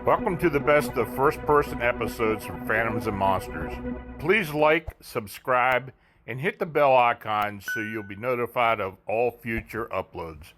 Welcome to the best of first-person episodes from Phantoms and Monsters. Please like, subscribe, and hit the bell icon so you'll be notified of all future uploads.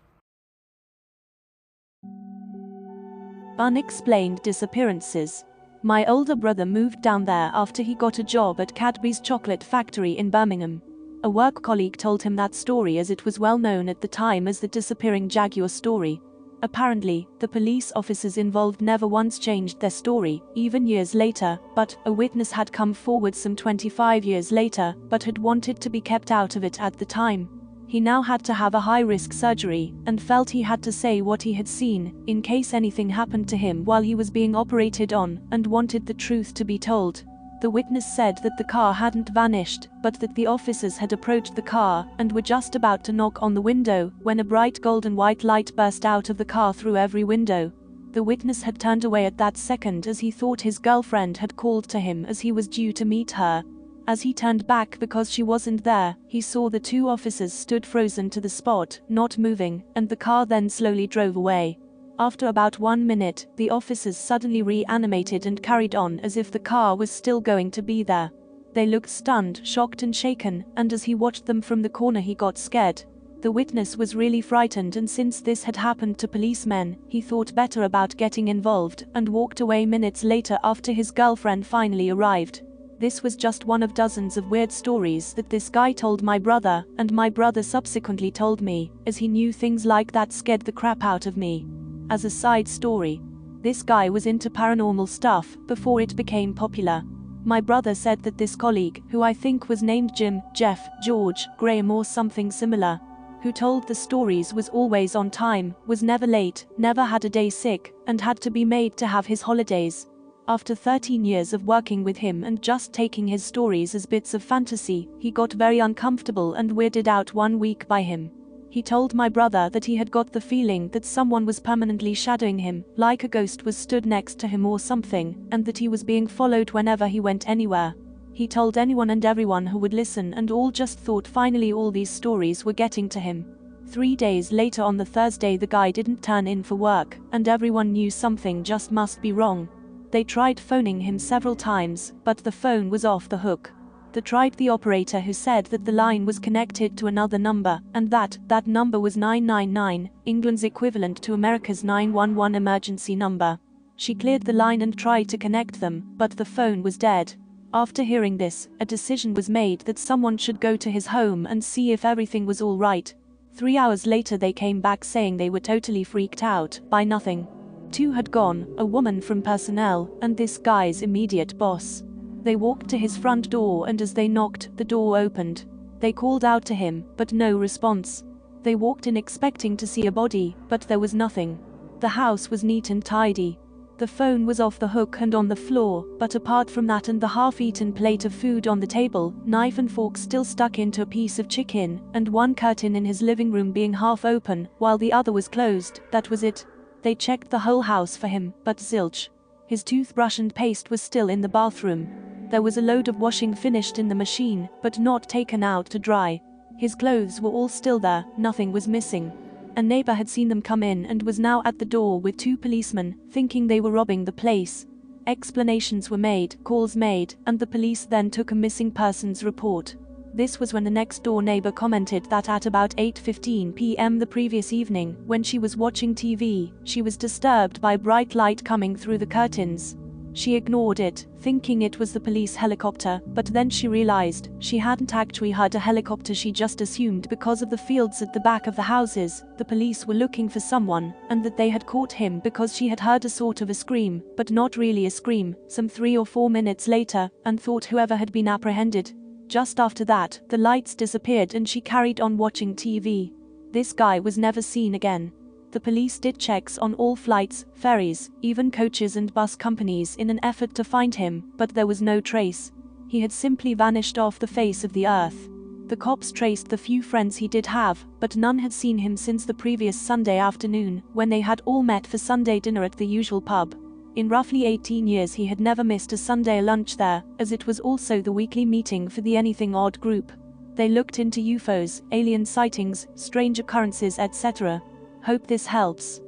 Unexplained Disappearances. My older brother moved down there after he got a job at Cadbury's chocolate factory in Birmingham. A work colleague told him that story as it was well known at the time as the disappearing Jaguar story. Apparently, the police officers involved never once changed their story, even years later, but a witness had come forward some 25 years later, but had wanted to be kept out of it at the time. He now had to have a high-risk surgery, and felt he had to say what he had seen, in case anything happened to him while he was being operated on, and wanted the truth to be told. The witness said that the car hadn't vanished, but that the officers had approached the car, and were just about to knock on the window, when a bright golden white light burst out of the car through every window. The witness had turned away at that second as he thought his girlfriend had called to him as he was due to meet her. As he turned back because she wasn't there, he saw the two officers stood frozen to the spot, not moving, and the car then slowly drove away. After about 1 minute, the officers suddenly reanimated and carried on as if the car was still going to be there. They looked stunned, shocked and shaken, and as he watched them from the corner he got scared. The witness was really frightened, and since this had happened to policemen, he thought better about getting involved, and walked away minutes later after his girlfriend finally arrived. This was just one of dozens of weird stories that this guy told my brother, and my brother subsequently told me, as he knew things like that scared the crap out of me. As a side story, this guy was into paranormal stuff before it became popular. My brother said that this colleague, who I think was named Jim, Jeff, George, Graham or something similar, who told the stories, was always on time, was never late, never had a day sick, and had to be made to have his holidays. After 13 years of working with him and just taking his stories as bits of fantasy, he got very uncomfortable and weirded out 1 week by him. He told my brother that he had got the feeling that someone was permanently shadowing him, like a ghost was stood next to him or something, and that he was being followed whenever he went anywhere. He told anyone and everyone who would listen, and all just thought finally all these stories were getting to him. 3 days later, on the Thursday, the guy didn't turn in for work, and everyone knew something just must be wrong. They tried phoning him several times, but the phone was off the hook. They tried the operator, who said that the line was connected to another number, and that number was 999, England's equivalent to America's 911 emergency number. She cleared the line and tried to connect them, but the phone was dead. After hearing this, a decision was made that someone should go to his home and see if everything was all right. 3 hours later they came back saying they were totally freaked out by nothing. 2 had gone, a woman from personnel, and this guy's immediate boss. They walked to his front door, and as they knocked, the door opened. They called out to him, but no response. They walked in expecting to see a body, but there was nothing. The house was neat and tidy. The phone was off the hook and on the floor, but apart from that and the half-eaten plate of food on the table, knife and fork still stuck into a piece of chicken, and one curtain in his living room being half open, while the other was closed, that was it. They checked the whole house for him, but zilch. His toothbrush and paste was still in the bathroom. There was a load of washing finished in the machine, but not taken out to dry. His clothes were all still there, nothing was missing. A neighbor had seen them come in and was now at the door with 2 policemen, thinking they were robbing the place. Explanations were made, calls made, and the police then took a missing persons report. This was when the next door neighbor commented that at about 8:15 p.m. the previous evening, when she was watching TV, she was disturbed by bright light coming through the curtains. She ignored it, thinking it was the police helicopter, but then she realized she hadn't actually heard a helicopter. She just assumed because of the fields at the back of the houses, the police were looking for someone, and that they had caught him because she had heard a sort of a scream, but not really a scream, some 3 or 4 minutes later, and thought whoever had been apprehended. Just after that, the lights disappeared and she carried on watching TV. This guy was never seen again. The police did checks on all flights, ferries, even coaches and bus companies in an effort to find him, but there was no trace. He had simply vanished off the face of the earth. The cops traced the few friends he did have, but none had seen him since the previous Sunday afternoon, when they had all met for Sunday dinner at the usual pub. In roughly 18 years he had never missed a Sunday lunch there, as it was also the weekly meeting for the Anything Odd group. They looked into UFOs, alien sightings, strange occurrences, etc. Hope this helps.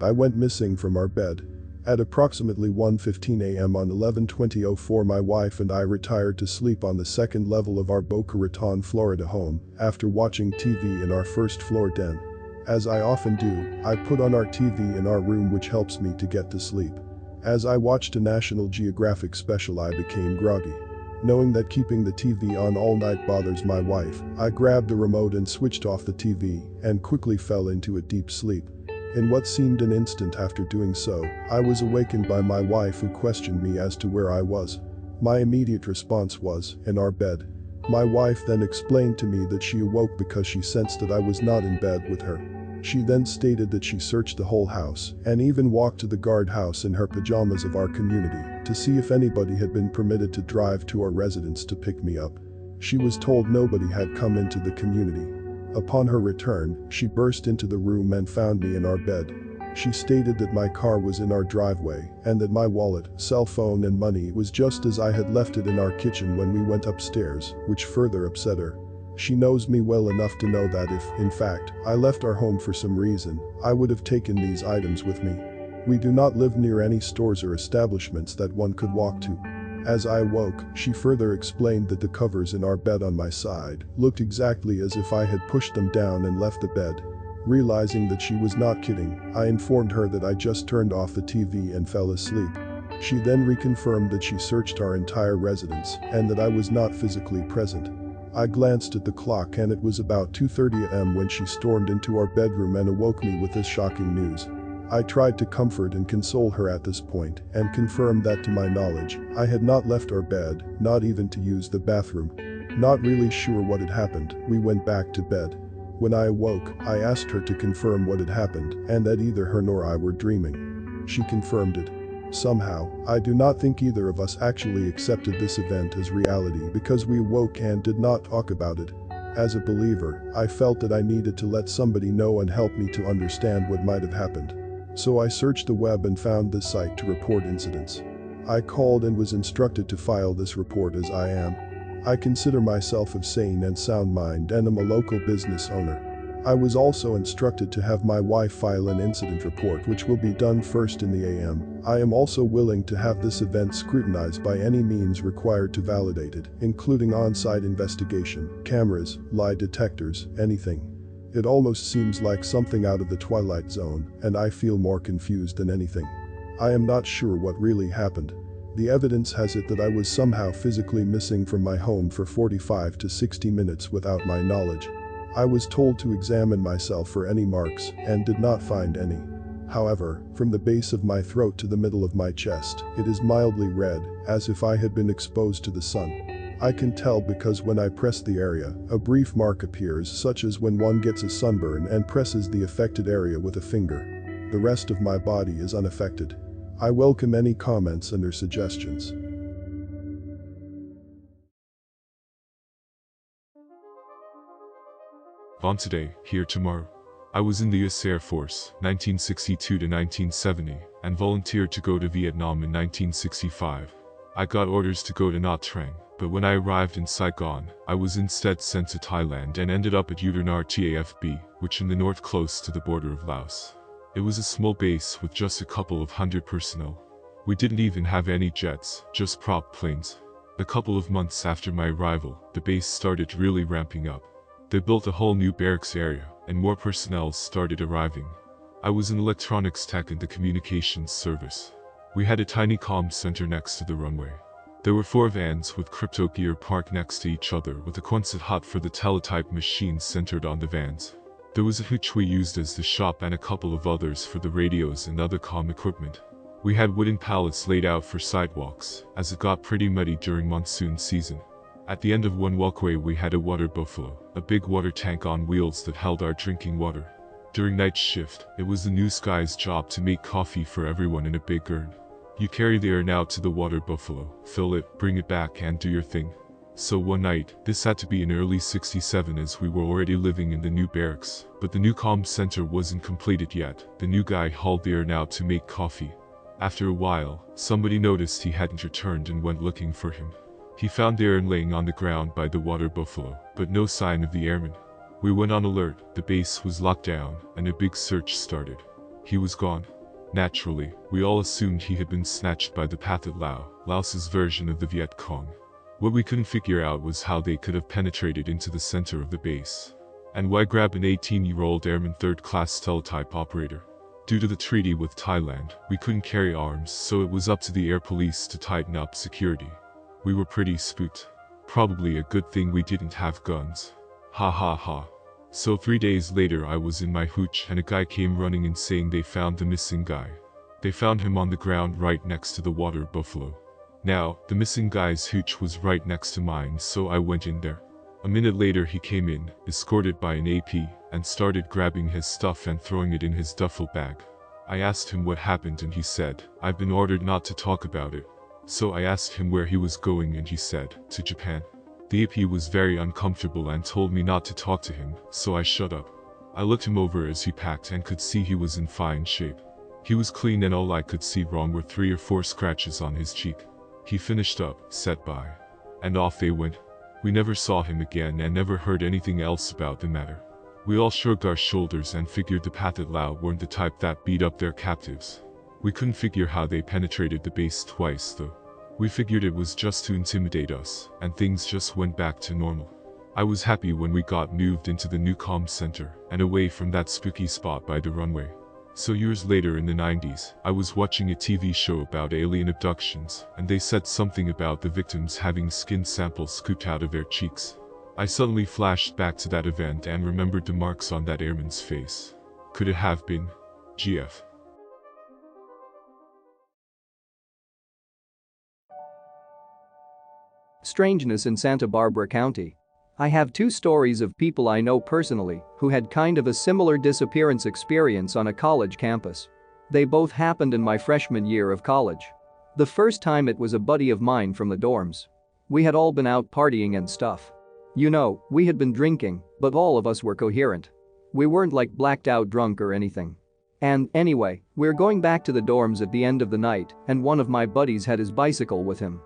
I went missing from our bed. At approximately 1:15 a.m. on 11/20/04, my wife and I retired to sleep on the second level of our Boca Raton, Florida home after watching TV in our first floor den. As I often do, I put on our TV in our room, which helps me to get to sleep. As I watched a National Geographic special, I became groggy. Knowing that keeping the TV on all night bothers my wife, I grabbed the remote and switched off the TV and quickly fell into a deep sleep. In what seemed an instant after doing so, I was awakened by my wife, who questioned me as to where I was. My immediate response was, in our bed. My wife then explained to me that she awoke because she sensed that I was not in bed with her. She then stated that she searched the whole house and even walked to the guardhouse in her pajamas of our community to see if anybody had been permitted to drive to our residence to pick me up. She was told nobody had come into the community. Upon her return, she burst into the room and found me in our bed. She stated that my car was in our driveway and that my wallet, cell phone and money was just as I had left it in our kitchen when we went upstairs, which further upset her. She knows me well enough to know that if, in fact, I left our home for some reason, I would have taken these items with me. We do not live near any stores or establishments that one could walk to. As I awoke, she further explained that the covers in our bed on my side looked exactly as if I had pushed them down and left the bed. Realizing that she was not kidding, I informed her that I just turned off the TV and fell asleep. She then reconfirmed that she searched our entire residence and that I was not physically present. I glanced at the clock and it was about 2:30 a.m. when she stormed into our bedroom and awoke me with this shocking news. I tried to comfort and console her at this point and confirmed that, to my knowledge, I had not left our bed, not even to use the bathroom. Not really sure what had happened, we went back to bed. When I awoke, I asked her to confirm what had happened and that either her nor I were dreaming. She confirmed it. Somehow, I do not think either of us actually accepted this event as reality because we awoke and did not talk about it. As a believer, I felt that I needed to let somebody know and help me to understand what might have happened. So I searched the web and found this site to report incidents. I called and was instructed to file this report as I am. I consider myself of sane and sound mind and am a local business owner. I was also instructed to have my wife file an incident report, which will be done first in the AM. I am also willing to have this event scrutinized by any means required to validate it, including on-site investigation, cameras, lie detectors, anything. It almost seems like something out of the Twilight Zone, and I feel more confused than anything. I am not sure what really happened. The evidence has it that I was somehow physically missing from my home for 45 to 60 minutes without my knowledge. I was told to examine myself for any marks and did not find any. However, from the base of my throat to the middle of my chest, it is mildly red, as if I had been exposed to the sun. I can tell because when I press the area, a brief mark appears, such as when one gets a sunburn and presses the affected area with a finger. The rest of my body is unaffected. I welcome any comments and/or suggestions. Born today, here tomorrow. I was in the US Air Force, 1962 to 1970, and volunteered to go to Vietnam in 1965. I got orders to go to Nha Trang, but when I arrived in Saigon, I was instead sent to Thailand and ended up at Udanar TAFB, which in the north close to the border of Laos. It was a small base with just a couple of hundred personnel. We didn't even have any jets, just prop planes. A couple of months after my arrival, the base started really ramping up. They built a whole new barracks area, and more personnel started arriving. I was in electronics tech in the communications service. We had a tiny comm center next to the runway. There were 4 vans with crypto gear parked next to each other with a Quonset hut for the teletype machines centered on the vans. There was a hutch we used as the shop and a couple of others for the radios and other comm equipment. We had wooden pallets laid out for sidewalks, as it got pretty muddy during monsoon season. At the end of one walkway we had a water buffalo, a big water tank on wheels that held our drinking water. During night shift, it was the news guy's job to make coffee for everyone in a big urn. You carry the urn out to the water buffalo, fill it, bring it back and do your thing. So one night, this had to be in early '67 as we were already living in the new barracks, but the new comm center wasn't completed yet. The new guy hauled the urn out to make coffee. After a while, somebody noticed he hadn't returned and went looking for him. He found the urn laying on the ground by the water buffalo, but no sign of the airman. We went on alert, the base was locked down, and a big search started. he was gone. Naturally, we all assumed he had been snatched by the Pathet Lao, Laos's version of the Viet Cong. What we couldn't figure out was how they could have penetrated into the center of the base. And why grab an 18-year-old airman third-class teletype operator? Due to the treaty with Thailand, we couldn't carry arms, so it was up to the air police to tighten up security. We were pretty spooked. Probably a good thing we didn't have guns. Ha ha ha. So 3 days later I was in my hooch and a guy came running in saying they found the missing guy. They found him on the ground right next to the water buffalo. Now, the missing guy's hooch was right next to mine, so I went in there. A minute later he came in, escorted by an AP, and started grabbing his stuff and throwing it in his duffel bag. I asked him what happened and he said, "I've been ordered not to talk about it." So I asked him where he was going and he said, "To Japan." The AP was very uncomfortable and told me not to talk to him, so I shut up. I looked him over as he packed and could see he was in fine shape. He was clean and all I could see wrong were 3 or 4 scratches on his cheek. He finished up, said bye. And off they went. We never saw him again and never heard anything else about the matter. We all shrugged our shoulders and figured the Pathet Lao weren't the type that beat up their captives. We couldn't figure how they penetrated the base twice though. We figured it was just to intimidate us, and things just went back to normal. I was happy when we got moved into the new comm center, and away from that spooky spot by the runway. So years later in the 90s, I was watching a TV show about alien abductions, and they said something about the victims having skin samples scooped out of their cheeks. I suddenly flashed back to that event and remembered the marks on that airman's face. Could it have been GF? Strangeness in Santa Barbara County. I have 2 stories of people I know personally who had kind of a similar disappearance experience on a college campus. They both happened in my freshman year of college. The first time it was a buddy of mine from the dorms. We had all been out partying and stuff. You know, we had been drinking, but all of us were coherent. We weren't like blacked out drunk or anything. And anyway, we're going back to the dorms at the end of the night and one of my buddies had his bicycle with him.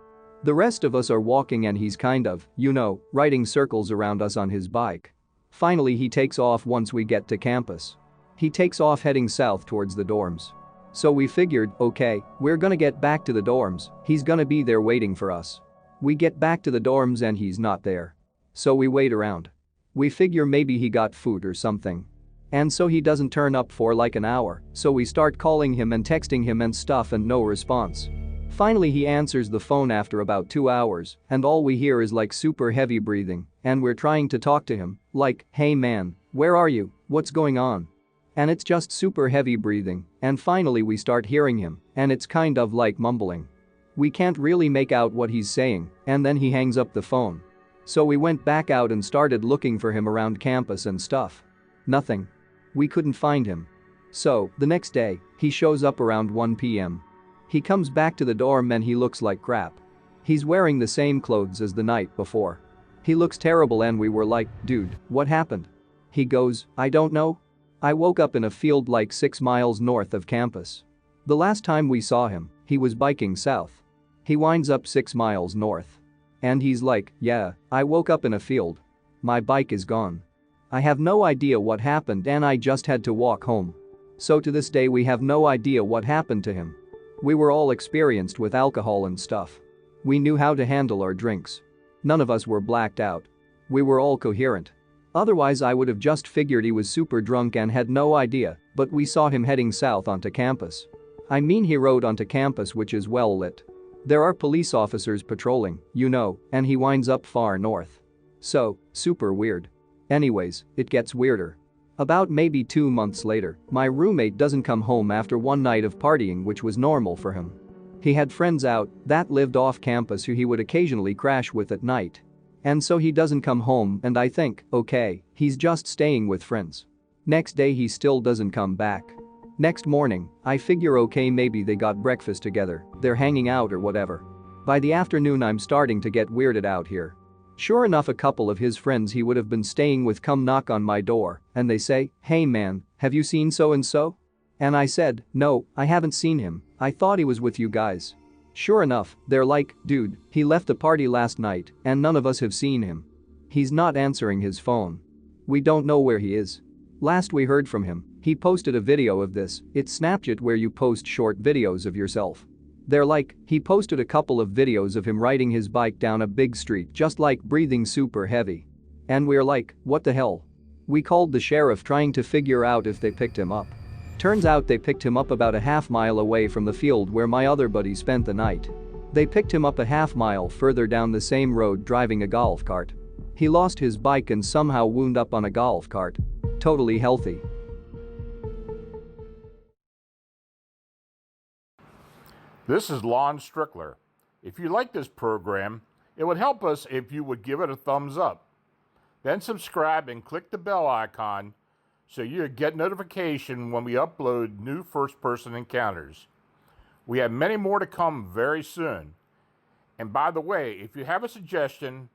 The rest of us are walking and he's kind of, you know, riding circles around us on his bike. Finally he takes off once we get to campus. He takes off heading south towards the dorms. So we figured, okay, we're gonna get back to the dorms, he's gonna be there waiting for us. We get back to the dorms and he's not there. So we wait around. We figure maybe he got food or something. And so he doesn't turn up for like an hour, so we start calling him and texting him and stuff and no response. Finally he answers the phone after about 2 hours, and all we hear is like super heavy breathing, and we're trying to talk to him, like, "Hey man, where are you, what's going on?" And it's just super heavy breathing, and finally we start hearing him, and it's kind of like mumbling. We can't really make out what he's saying, and then he hangs up the phone. So we went back out and started looking for him around campus and stuff. Nothing. We couldn't find him. So, the next day, he shows up around 1 p.m. He comes back to the dorm and he looks like crap. He's wearing the same clothes as the night before. He looks terrible and we were like, "Dude, what happened?" He goes, "I don't know. I woke up in a field like 6 miles north of campus. The last time we saw him, he was biking south. He winds up 6 miles north. And he's like, yeah, I woke up in a field. My bike is gone. I have no idea what happened and I just had to walk home." So to this day we have no idea what happened to him. We were all experienced with alcohol and stuff. We knew how to handle our drinks. None of us were blacked out. We were all coherent. Otherwise I would have just figured he was super drunk and had no idea, but we saw him heading south onto campus. I mean he rode onto campus which is well lit. There are police officers patrolling, you know, and he winds up far north. So, super weird. Anyways, it gets weirder. About maybe 2 months later, my roommate doesn't come home after one night of partying which was normal for him. He had friends out that lived off campus who he would occasionally crash with at night. And so he doesn't come home and I think, okay, he's just staying with friends. Next day he still doesn't come back. Next morning, I figure okay maybe they got breakfast together, they're hanging out or whatever. By the afternoon I'm starting to get weirded out here. Sure enough a couple of his friends he would have been staying with come knock on my door and they say, "Hey man, have you seen so and so?" And I said, "No, I haven't seen him, I thought he was with you guys." Sure enough, they're like, "Dude, he left the party last night and none of us have seen him. He's not answering his phone. We don't know where he is. Last we heard from him, He posted a video of this. It's Snapchat where you post short videos of yourself. They're like, he posted a couple of videos of him riding his bike down a big street just like breathing super heavy. And we're like, what the hell? We called the sheriff trying to figure out if they picked him up. Turns out they picked him up about a half-mile away from the field where my other buddy spent the night. They picked him up a half-mile further down the same road driving a golf cart. He lost his bike and somehow wound up on a golf cart. Totally healthy. This is Lon Strickler. If you like this program, it would help us if you would give it a thumbs up. Then subscribe and click the bell icon so you get notification when we upload new first-person encounters. We have many more to come very soon. And by the way, if you have a suggestion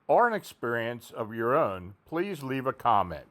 or an experience of your own, please leave a comment.